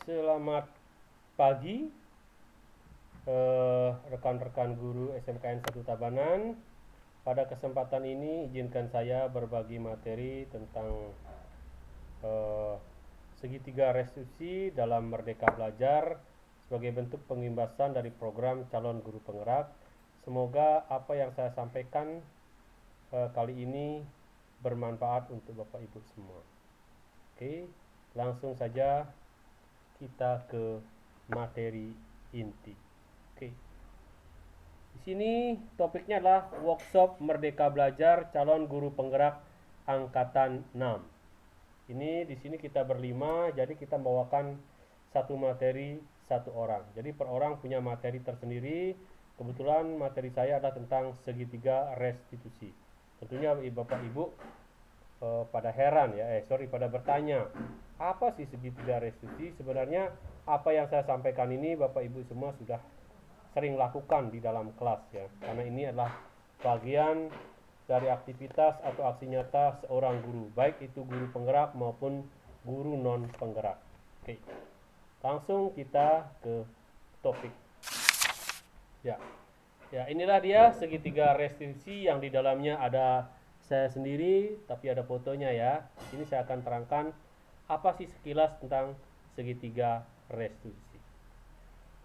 Selamat pagi rekan-rekan guru SMKN 1 Tabanan. Pada kesempatan ini izinkan saya berbagi materi tentang segitiga restitusi dalam Merdeka Belajar sebagai bentuk pengimbasan dari program calon guru penggerak. Semoga apa yang saya sampaikan kali ini bermanfaat untuk Bapak Ibu semua. Oke, langsung saja kita ke materi inti. Oke. Di sini topiknya adalah workshop Merdeka Belajar calon guru penggerak angkatan 6. Ini di sini kita berlima, jadi kita membawakan satu materi satu orang. Jadi per orang punya materi tersendiri. Kebetulan materi saya adalah tentang segitiga restitusi. Tentunya Bapak Ibu pada heran ya, pada bertanya, apa sih segitiga restitusi? Sebenarnya apa yang saya sampaikan ini Bapak Ibu semua sudah sering lakukan di dalam kelas ya, karena ini adalah bagian dari aktivitas atau aksi nyata seorang guru, baik itu guru penggerak maupun guru non penggerak. Oke, langsung kita ke topik. Ya, inilah dia segitiga restitusi yang di dalamnya ada saya sendiri, tapi ada fotonya ya. Ini saya akan terangkan apa sih sekilas tentang segitiga restitusi.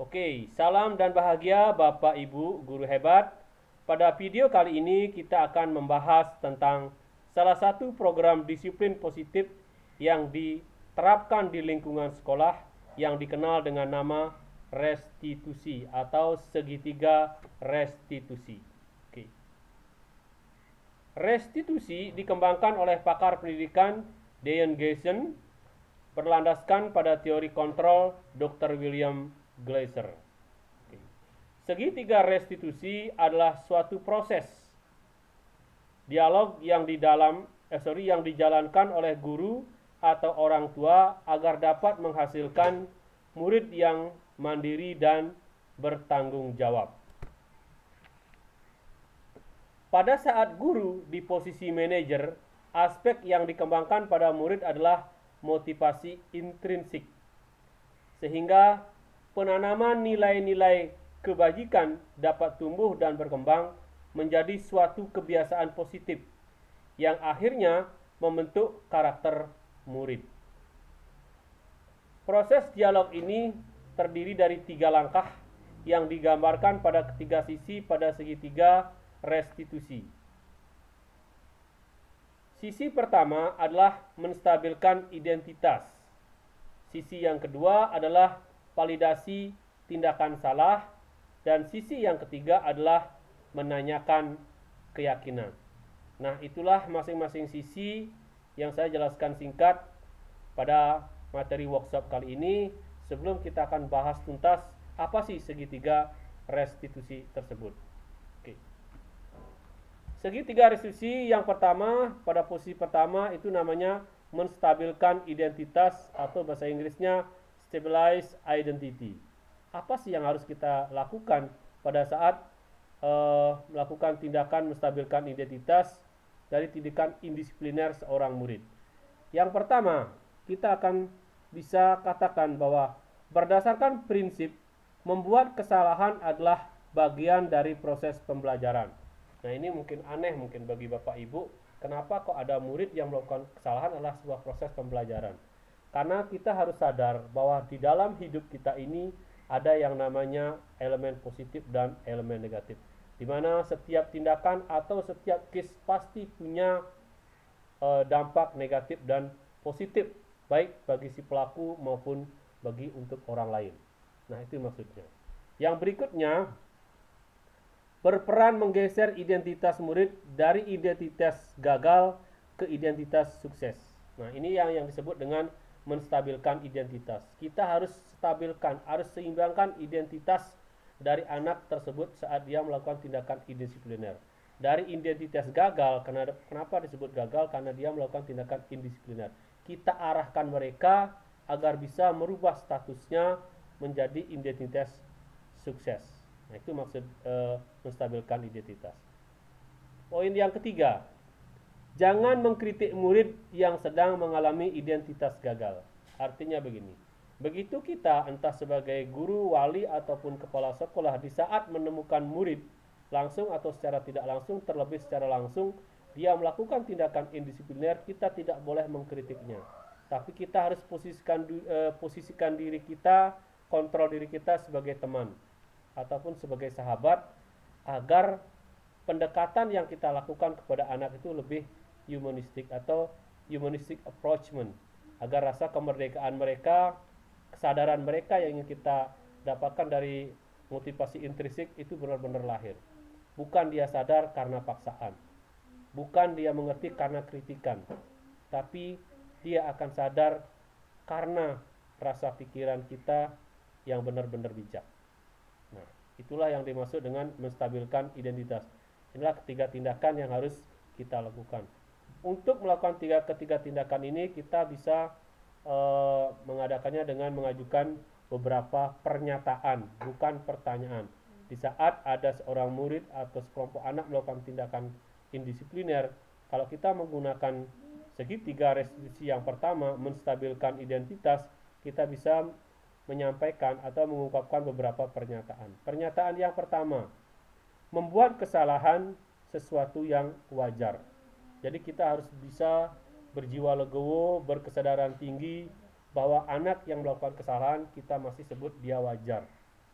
Oke, salam dan bahagia Bapak Ibu guru hebat. Pada video kali ini kita akan membahas tentang salah satu program disiplin positif yang diterapkan di lingkungan sekolah yang dikenal dengan nama restitusi atau segitiga restitusi. Oke. Restitusi dikembangkan oleh pakar pendidikan Dean Gessen berlandaskan pada teori kontrol Dr. William Glasser. Segitiga restitusi adalah suatu proses dialog yang dijalankan oleh guru atau orang tua agar dapat menghasilkan murid yang mandiri dan bertanggung jawab. Pada saat guru di posisi manajer, aspek yang dikembangkan pada murid adalah motivasi intrinsik, sehingga penanaman nilai-nilai kebajikan dapat tumbuh dan berkembang menjadi suatu kebiasaan positif yang akhirnya membentuk karakter murid. Proses dialog ini terdiri dari 3 langkah yang digambarkan pada ketiga sisi pada segitiga restitusi. Sisi pertama adalah menstabilkan identitas. Sisi yang kedua adalah validasi tindakan salah, dan sisi yang ketiga adalah menanyakan keyakinan. Nah, itulah masing-masing sisi yang saya jelaskan singkat pada materi workshop kali ini. Sebelum kita akan bahas tuntas apa sih segitiga restitusi tersebut. Oke. Segitiga restitusi yang pertama, pada posisi pertama itu namanya menstabilkan identitas atau bahasa Inggrisnya stabilize identity. Apa sih yang harus kita lakukan pada saat melakukan tindakan menstabilkan identitas dari tindakan indisipliner seorang murid? Yang pertama, kita akan bisa katakan bahwa berdasarkan prinsip membuat kesalahan adalah bagian dari proses pembelajaran. Nah, ini mungkin aneh mungkin bagi Bapak Ibu, kenapa kok ada murid yang melakukan kesalahan adalah sebuah proses pembelajaran? Karena kita harus sadar bahwa di dalam hidup kita ini ada yang namanya elemen positif dan elemen negatif, di mana setiap tindakan atau setiap case pasti punya dampak negatif dan positif, baik bagi si pelaku maupun bagi untuk orang lain. Nah, itu maksudnya. Yang berikutnya, berperan menggeser identitas murid dari identitas gagal ke identitas sukses. Nah, ini yang disebut dengan menstabilkan identitas. Kita harus stabilkan, harus seimbangkan identitas dari anak tersebut saat dia melakukan tindakan indisipliner. Dari identitas gagal, kenapa disebut gagal? Karena dia melakukan tindakan indisipliner. Kita arahkan mereka agar bisa merubah statusnya menjadi identitas sukses. Nah, itu maksud menstabilkan identitas. Poin yang ketiga, jangan mengkritik murid yang sedang mengalami identitas gagal. Artinya begini, Begitu kita entah sebagai guru, wali ataupun kepala sekolah di saat menemukan murid langsung atau secara tidak langsung, terlebih secara langsung dia melakukan tindakan indisipliner, kita tidak boleh mengkritiknya. Tapi kita harus posisikan diri kita, kontrol diri kita sebagai teman ataupun sebagai sahabat agar pendekatan yang kita lakukan kepada anak itu lebih humanistik atau humanistic approachment, agar rasa kemerdekaan mereka, kesadaran mereka yang ingin kita dapatkan dari motivasi intrinsik itu benar-benar lahir. Bukan dia sadar karena paksaan, bukan dia mengerti karena kritikan, tapi dia akan sadar karena rasa pikiran kita yang benar-benar bijak. Nah, itulah yang dimaksud dengan menstabilkan identitas. Inilah ketiga tindakan yang harus kita lakukan. Untuk melakukan ketiga tindakan ini, kita bisa mengadakannya dengan mengajukan beberapa pernyataan, bukan pertanyaan. Di saat ada seorang murid atau sekelompok anak melakukan tindakan indisipliner, kalau kita menggunakan segitiga restitusi yang pertama, menstabilkan identitas, kita bisa menyampaikan atau mengungkapkan beberapa pernyataan. Pernyataan yang pertama, membuat kesalahan sesuatu yang wajar. Jadi kita harus bisa berjiwa legowo, berkesadaran tinggi bahwa anak yang melakukan kesalahan kita masih sebut dia wajar.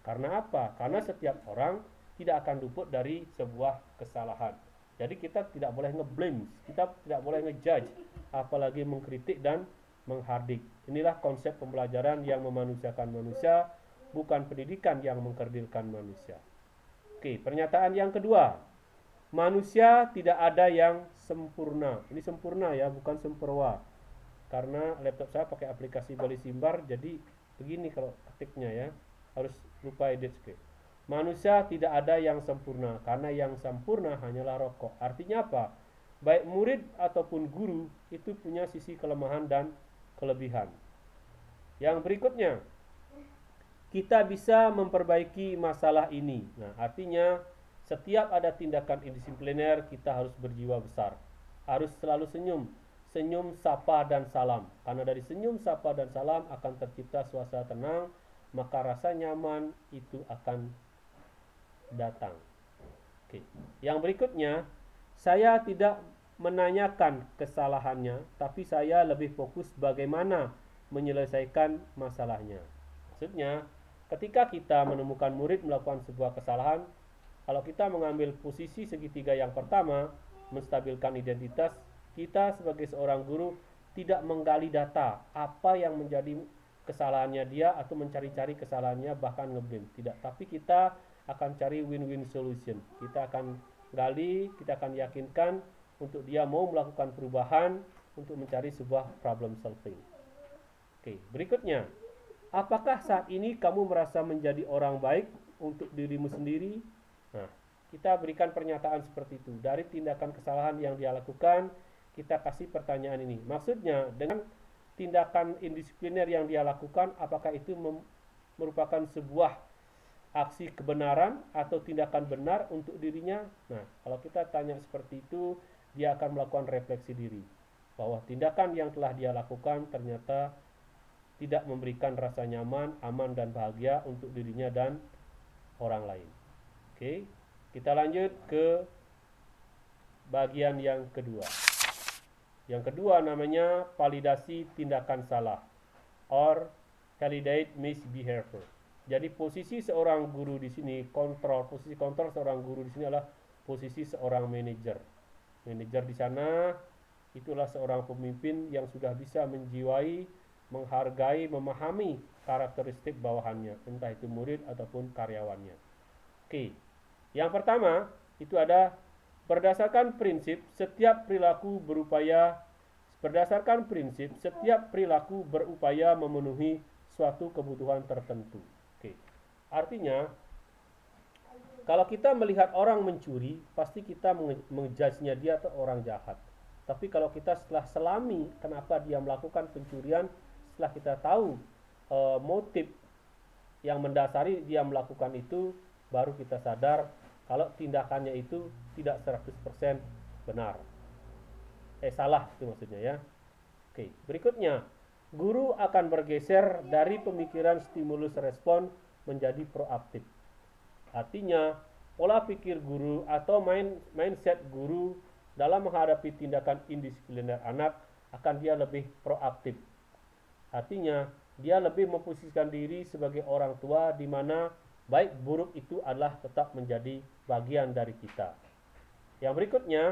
Karena apa? Karena setiap orang tidak akan luput dari sebuah kesalahan. Jadi kita tidak boleh ngeblame, kita tidak boleh ngejudge, apalagi mengkritik dan menghardik. Inilah konsep pembelajaran yang memanusiakan manusia, bukan pendidikan yang mengkerdilkan manusia. Oke, pernyataan yang kedua. Manusia tidak ada yang sempurna. Ini sempurna ya, bukan sempurwa. Karena laptop saya pakai aplikasi Bali Simbar, jadi begini kalau ketiknya ya. Harus lupa edit script. Manusia tidak ada yang sempurna, karena yang sempurna hanyalah rokok. Artinya apa? Baik murid ataupun guru itu punya sisi kelemahan dan kelebihan. Yang berikutnya, kita bisa memperbaiki masalah ini. Nah, artinya setiap ada tindakan indisipliner, kita harus berjiwa besar. Harus selalu senyum. Senyum, sapa, dan salam. Karena dari senyum, sapa, dan salam akan tercipta suasana tenang, maka rasa nyaman itu akan datang. Oke. Yang berikutnya, saya tidak menanyakan kesalahannya, tapi saya lebih fokus bagaimana menyelesaikan masalahnya. Maksudnya, ketika kita menemukan murid melakukan sebuah kesalahan, kalau kita mengambil posisi segitiga yang pertama, menstabilkan identitas, kita sebagai seorang guru tidak menggali data apa yang menjadi kesalahannya dia atau mencari-cari kesalahannya bahkan ngeblame, tidak, tapi kita akan cari win-win solution. Kita akan gali, kita akan yakinkan untuk dia mau melakukan perubahan untuk mencari sebuah problem solving. Oke, berikutnya, apakah saat ini kamu merasa menjadi orang baik untuk dirimu sendiri? Nah, kita berikan pernyataan seperti itu. Dari tindakan kesalahan yang dia lakukan, kita kasih pertanyaan ini. Maksudnya, dengan tindakan indisipliner yang dia lakukan, apakah itu merupakan sebuah aksi kebenaran atau tindakan benar untuk dirinya? Nah, kalau kita tanya seperti itu, dia akan melakukan refleksi diri bahwa tindakan yang telah dia lakukan ternyata tidak memberikan rasa nyaman, aman, dan bahagia untuk dirinya dan orang lain. Oke, kita lanjut ke bagian yang kedua. Yang kedua namanya validasi tindakan salah or validate misbehavior. Jadi posisi seorang guru di sini, posisi kontrol seorang guru di sini adalah posisi seorang manajer. Manajer di sana itulah seorang pemimpin yang sudah bisa menjiwai, menghargai, memahami karakteristik bawahannya, entah itu murid ataupun karyawannya. Oke, yang pertama itu ada berdasarkan prinsip setiap perilaku berupaya memenuhi suatu kebutuhan tertentu. Oke. Artinya kalau kita melihat orang mencuri, pasti kita mengejudge-nya dia atau orang jahat. Tapi kalau kita setelah selami kenapa dia melakukan pencurian, setelah kita tahu motif yang mendasari dia melakukan itu, baru kita sadar kalau tindakannya itu tidak 100% benar. Salah itu maksudnya ya. Oke, berikutnya, guru akan bergeser dari pemikiran stimulus respon menjadi proaktif. Artinya, pola pikir guru atau mindset guru dalam menghadapi tindakan indisipliner anak akan dia lebih proaktif. Artinya, dia lebih memposisikan diri sebagai orang tua di mana baik buruk itu adalah tetap menjadi bagian dari kita. Yang berikutnya,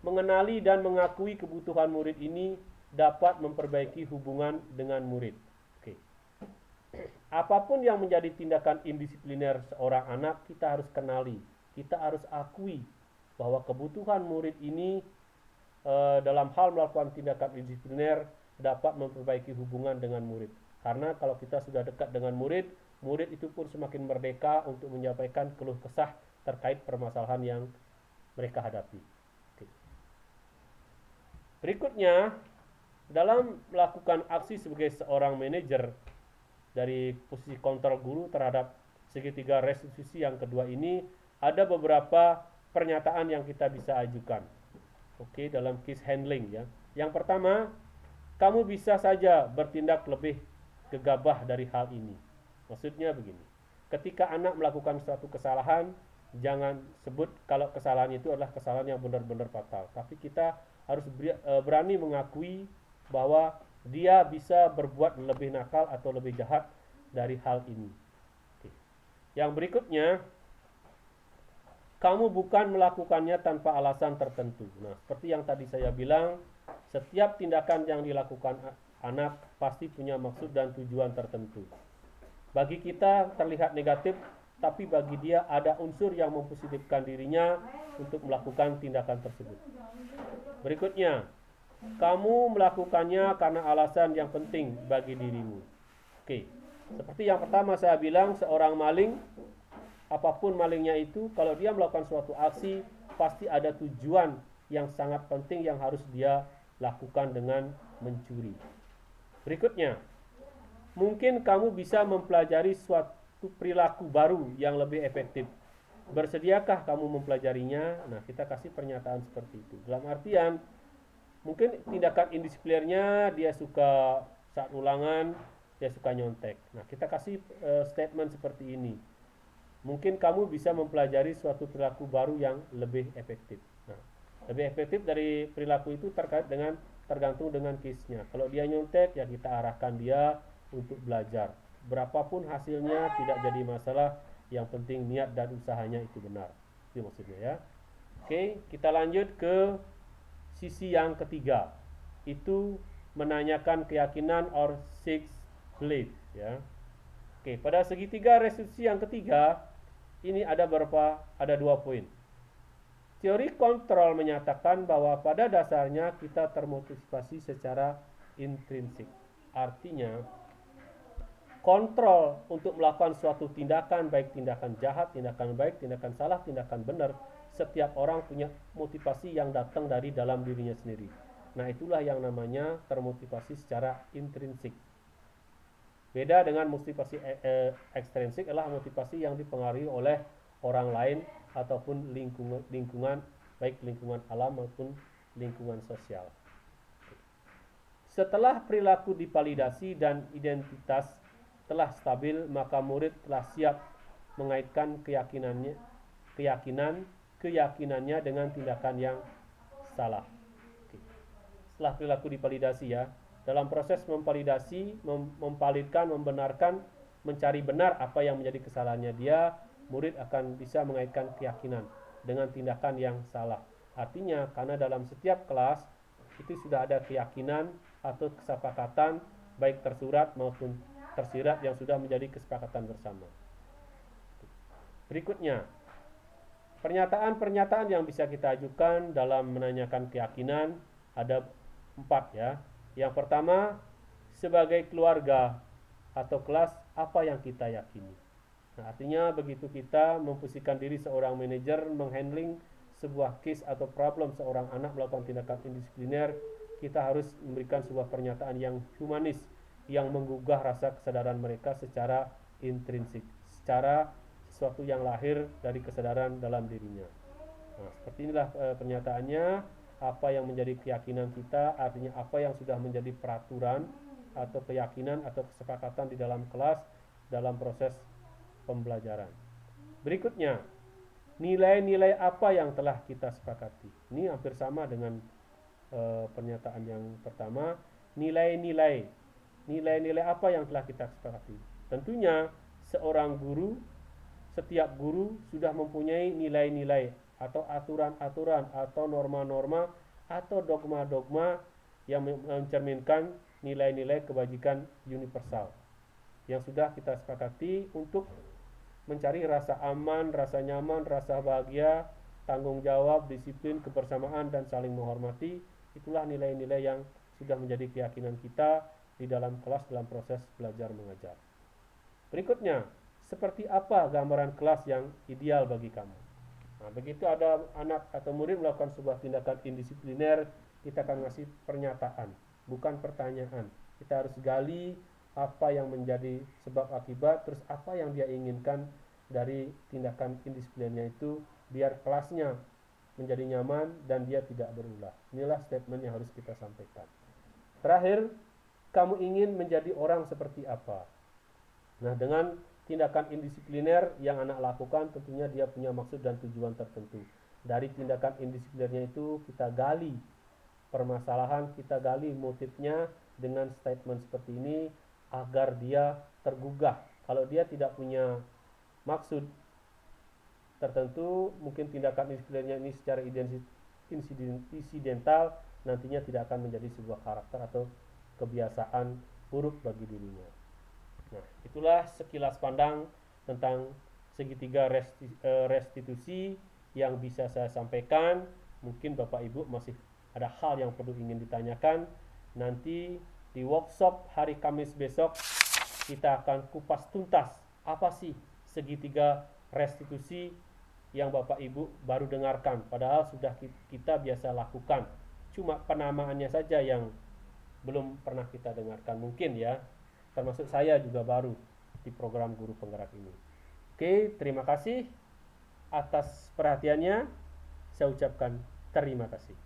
mengenali dan mengakui kebutuhan murid ini dapat memperbaiki hubungan dengan murid. Oke. Apapun yang menjadi tindakan indisipliner seorang anak, kita harus kenali, kita harus akui bahwa kebutuhan murid ini dalam hal melakukan tindakan indisipliner dapat memperbaiki hubungan dengan murid. Karena kalau kita sudah dekat dengan murid, murid itu pun semakin merdeka untuk menyampaikan keluh kesah terkait permasalahan yang mereka hadapi. Oke. Berikutnya, dalam melakukan aksi sebagai seorang manajer dari posisi kontrol guru terhadap segitiga restitusi yang kedua ini, ada beberapa pernyataan yang kita bisa ajukan. Oke, dalam case handling ya. Yang pertama, kamu bisa saja bertindak lebih gegabah dari hal ini. Maksudnya begini, ketika anak melakukan suatu kesalahan, jangan sebut kalau kesalahan itu adalah kesalahan yang benar-benar fatal. Tapi kita harus berani mengakui bahwa dia bisa berbuat lebih nakal atau lebih jahat dari hal ini. Oke. Yang berikutnya, kamu bukan melakukannya tanpa alasan tertentu. Nah, seperti yang tadi saya bilang, setiap tindakan yang dilakukan anak pasti punya maksud dan tujuan tertentu. Bagi kita terlihat negatif, tapi bagi dia ada unsur yang mempositifkan dirinya untuk melakukan tindakan tersebut. Berikutnya, kamu melakukannya karena alasan yang penting bagi dirimu. Oke, seperti yang pertama saya bilang, seorang maling, apapun malingnya itu, kalau dia melakukan suatu aksi, pasti ada tujuan yang sangat penting yang harus dia lakukan dengan mencuri. Berikutnya, mungkin kamu bisa mempelajari suatu perilaku baru yang lebih efektif. Bersediakah kamu mempelajarinya? Nah, kita kasih pernyataan seperti itu. Dalam artian, mungkin tindakan indisiplinnya dia suka saat ulangan, dia suka nyontek. Nah, kita kasih statement seperti ini. Mungkin kamu bisa mempelajari suatu perilaku baru yang lebih efektif. Nah, lebih efektif dari perilaku itu tergantung dengan case-nya. Kalau dia nyontek, ya kita arahkan dia untuk belajar. Berapapun hasilnya tidak jadi masalah, yang penting niat dan usahanya itu benar. Itu maksudnya ya. Oke, kita lanjut ke sisi yang ketiga. Itu menanyakan keyakinan or seek belief ya. Oke, pada segitiga restitusi yang ketiga, ini ada dua poin. Teori kontrol menyatakan bahwa pada dasarnya kita termotivasi secara intrinsik. Artinya, kontrol untuk melakukan suatu tindakan, baik tindakan jahat, tindakan baik, tindakan salah, tindakan benar, setiap orang punya motivasi yang datang dari dalam dirinya sendiri. Nah, itulah yang namanya termotivasi secara intrinsik. Beda dengan motivasi ekstrinsik adalah motivasi yang dipengaruhi oleh orang lain ataupun lingkungan baik lingkungan alam maupun lingkungan sosial. Setelah perilaku divalidasi dan identitas telah stabil, maka murid telah siap mengaitkan keyakinannya dengan tindakan yang salah. Setelah perilaku divalidasi ya, dalam proses memvalidasi, memvalidkan, membenarkan, mencari benar apa yang menjadi kesalahannya dia, murid akan bisa mengaitkan keyakinan dengan tindakan yang salah. Artinya, karena dalam setiap kelas itu sudah ada keyakinan atau kesepakatan baik tersurat maupun tersirat yang sudah menjadi kesepakatan bersama. Berikutnya, pernyataan-pernyataan yang bisa kita ajukan dalam menanyakan keyakinan ada 4 ya. Yang pertama, sebagai keluarga atau kelas, apa yang kita yakini. Nah, artinya begitu kita memposisikan diri seorang manajer menghandling sebuah case atau problem seorang anak melakukan tindakan indisipliner, kita harus memberikan sebuah pernyataan yang humanis, yang menggugah rasa kesadaran mereka secara intrinsik, secara sesuatu yang lahir dari kesadaran dalam dirinya. Nah, seperti inilah pernyataannya. Apa yang menjadi keyakinan kita, artinya apa yang sudah menjadi peraturan atau keyakinan atau kesepakatan di dalam kelas dalam proses pembelajaran. Berikutnya, nilai-nilai apa yang telah kita sepakati. Ini hampir sama dengan pernyataan yang pertama. Nilai-nilai apa yang telah kita sepakati. Tentunya setiap guru sudah mempunyai nilai-nilai atau aturan-aturan atau norma-norma atau dogma-dogma yang mencerminkan nilai-nilai kebajikan universal yang sudah kita sepakati untuk mencari rasa aman, rasa nyaman, rasa bahagia, tanggung jawab, disiplin, kebersamaan, dan saling menghormati. Itulah nilai-nilai yang sudah menjadi keyakinan kita di dalam kelas dalam proses belajar mengajar. Berikutnya, seperti apa gambaran kelas yang ideal bagi kamu? Nah, begitu ada anak atau murid melakukan sebuah tindakan indisipliner, kita akan ngasih pernyataan, bukan pertanyaan. Kita harus gali apa yang menjadi sebab akibat, terus apa yang dia inginkan dari tindakan indisiplinnya itu, biar kelasnya menjadi nyaman dan dia tidak berulah. Inilah statement yang harus kita sampaikan. Terakhir, kamu ingin menjadi orang seperti apa? Nah, dengan tindakan indisipliner yang anak lakukan, tentunya dia punya maksud dan tujuan tertentu. Dari tindakan indisiplinnya itu kita gali permasalahan, kita gali motifnya dengan statement seperti ini agar dia tergugah. Kalau dia tidak punya maksud tertentu, mungkin tindakan indisiplinnya ini secara insidental nantinya tidak akan menjadi sebuah karakter atau kebiasaan buruk bagi dirinya. Nah, itulah sekilas pandang tentang segitiga restitusi yang bisa saya sampaikan. Mungkin Bapak Ibu masih ada hal yang perlu ingin ditanyakan. Nanti di workshop hari Kamis besok kita akan kupas tuntas apa sih segitiga restitusi yang Bapak Ibu baru dengarkan, padahal sudah kita biasa lakukan. Cuma penamaannya saja yang belum pernah kita dengarkan mungkin ya. Termasuk saya juga baru di program Guru Penggerak ini. Oke, terima kasih atas perhatiannya. Saya ucapkan terima kasih.